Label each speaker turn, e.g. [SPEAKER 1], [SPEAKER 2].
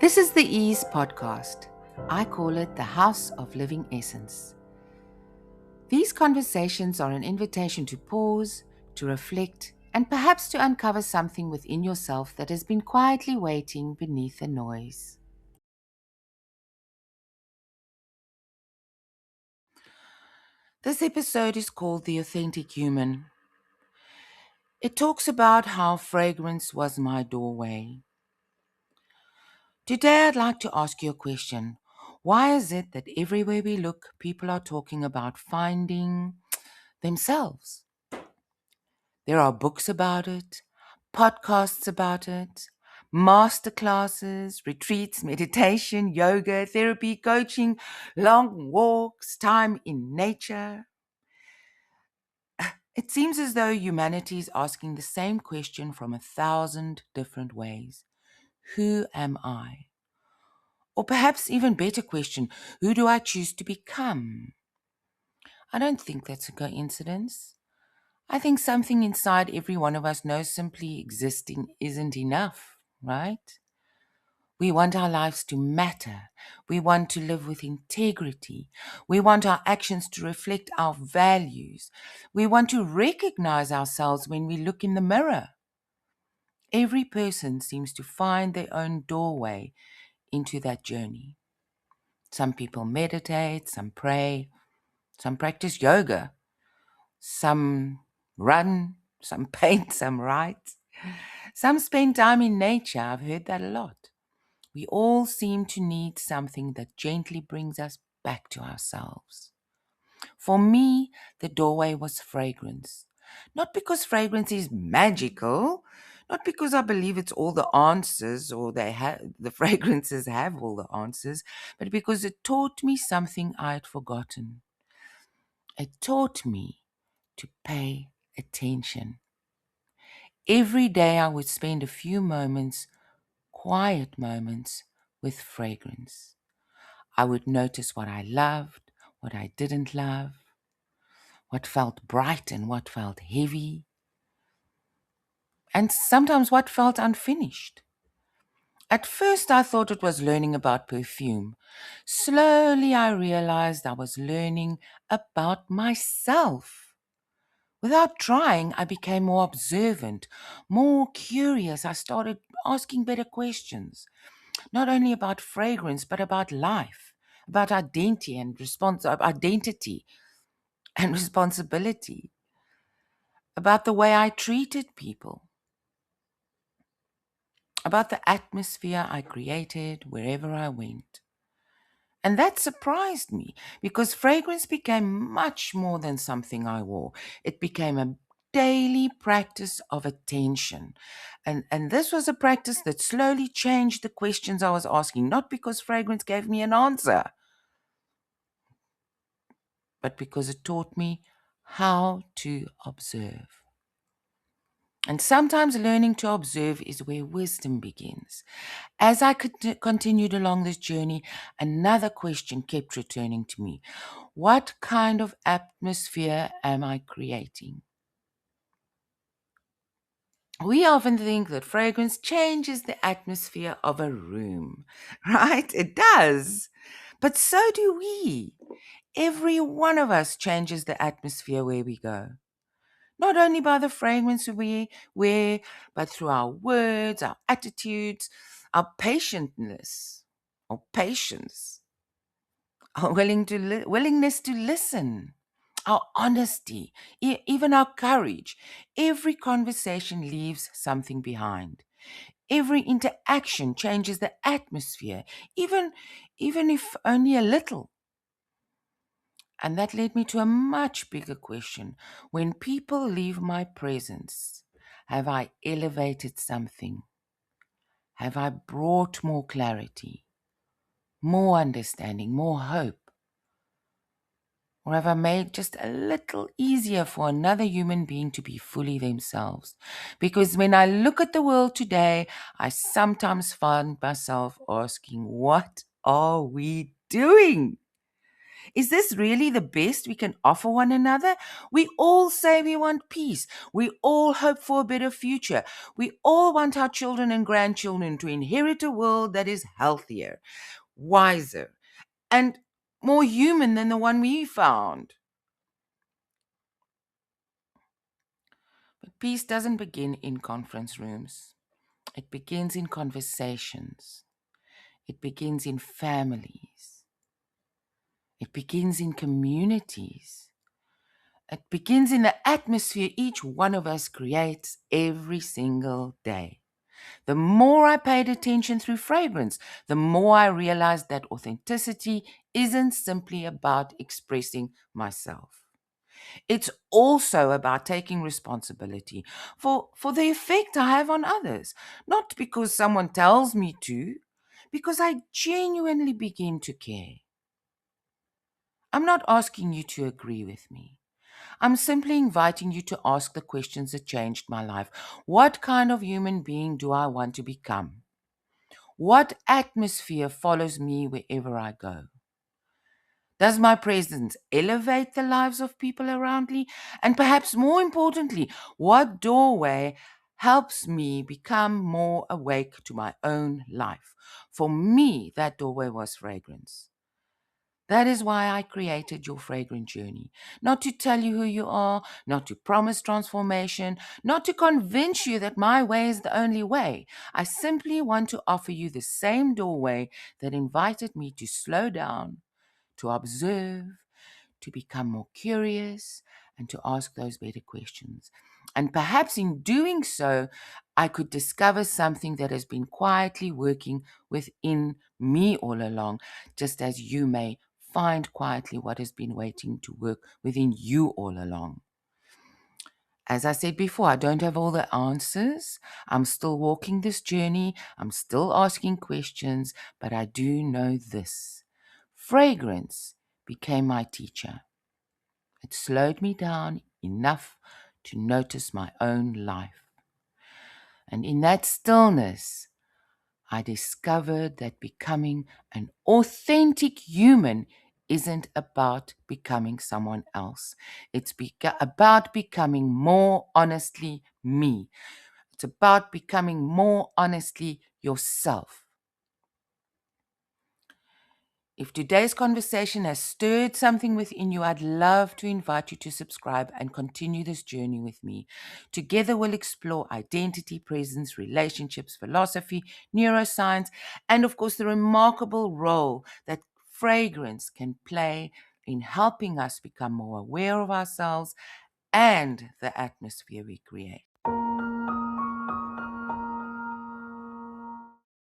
[SPEAKER 1] This is the YVESS podcast. I call it the House of Living Essence. These conversations are an invitation to pause, to reflect, and perhaps to uncover something within yourself that has been quietly waiting beneath the noise. This episode is called The Authentic Human. It talks about how fragrance was my doorway. Today, I'd like to ask you a question. Why is it that everywhere we look, people are talking about finding themselves? There are books about it, podcasts about it, masterclasses, retreats, meditation, yoga, therapy, coaching, long walks, time in nature. It seems as though humanity is asking the same question from 1,000 different ways. Who am I? Or perhaps even better question, who do I choose to become? I don't think that's a coincidence. I think something inside every one of us knows simply existing isn't enough, right? We want our lives to matter. We want to live with integrity. We want our actions to reflect our values. We want to recognize ourselves when we look in the mirror. Every person seems to find their own doorway into that journey. Some people meditate, some pray, some practice yoga, some run, some paint, some write. Some spend time in nature. I've heard that a lot. We all seem to need something that gently brings us back to ourselves. For me, the doorway was fragrance. Not because fragrance is magical, not because I believe it's all the answers or the fragrances have all the answers, but because it taught me something I had forgotten. It taught me to pay attention. Every day I would spend a few moments, quiet moments, with fragrance. I would notice what I loved, what I didn't love, what felt bright and what felt heavy, and sometimes what felt unfinished. At first, I thought it was learning about perfume. Slowly, I realized I was learning about myself. Without trying, I became more observant, more curious. I started asking better questions, not only about fragrance, but about life, about identity and responsibility, about the way I treated people, about the atmosphere I created wherever I went. And that surprised me because fragrance became much more than something I wore. It became a daily practice of attention. And this was a practice that slowly changed the questions I was asking, not because fragrance gave me an answer, but because it taught me how to observe. And sometimes learning to observe is where wisdom begins. As I continued along this journey, another question kept returning to me. What kind of atmosphere am I creating? We often think that fragrance changes the atmosphere of a room, right? It does. But so do we. Every one of us changes the atmosphere where we go. Not only by the fragrance we wear, but through our words, our attitudes, our patience, our willingness to listen, our honesty, even our courage. Every conversation leaves something behind. Every interaction changes the atmosphere, even if only a little. And that led me to a much bigger question. When people leave my presence, have I elevated something? Have I brought more clarity, more understanding, more hope? Or have I made just a little easier for another human being to be fully themselves? Because when I look at the world today, I sometimes find myself asking, what are we doing? Is this really the best we can offer one another? We all say we want peace. We all hope for a better future. We all want our children and grandchildren to inherit a world that is healthier, wiser, and more human than the one we found. But peace doesn't begin in conference rooms. It begins in conversations. It begins in families. It begins in communities. It begins in the atmosphere each one of us creates every single day. The more I paid attention through fragrance, the more I realized that authenticity isn't simply about expressing myself. It's also about taking responsibility for the effect I have on others, not because someone tells me to, because I genuinely begin to care. I'm not asking you to agree with me. I'm simply inviting you to ask the questions that changed my life. What kind of human being do I want to become? What atmosphere follows me wherever I go? Does my presence elevate the lives of people around me? And perhaps more importantly, what doorway helps me become more awake to my own life? For me, that doorway was fragrance. That is why I created your fragrant journey. Not to tell you who you are, not to promise transformation, not to convince you that my way is the only way. I simply want to offer you the same doorway that invited me to slow down, to observe, to become more curious, and to ask those better questions. And perhaps in doing so, I could discover something that has been quietly working within me all along, just as you may find quietly what has been waiting to work within you all along. As I said before, I don't have all the answers. I'm still walking this journey. I'm still asking questions, but I do know this. Fragrance became my teacher. It slowed me down enough to notice my own life. And in that stillness, I discovered that becoming an authentic human isn't about becoming someone else. It's about becoming more honestly me. It's about becoming more honestly yourself. If today's conversation has stirred something within you, I'd love to invite you to subscribe and continue this journey with me. Together, we'll explore identity, presence, relationships, philosophy, neuroscience, and of course, the remarkable role that fragrance can play in helping us become more aware of ourselves and the atmosphere we create.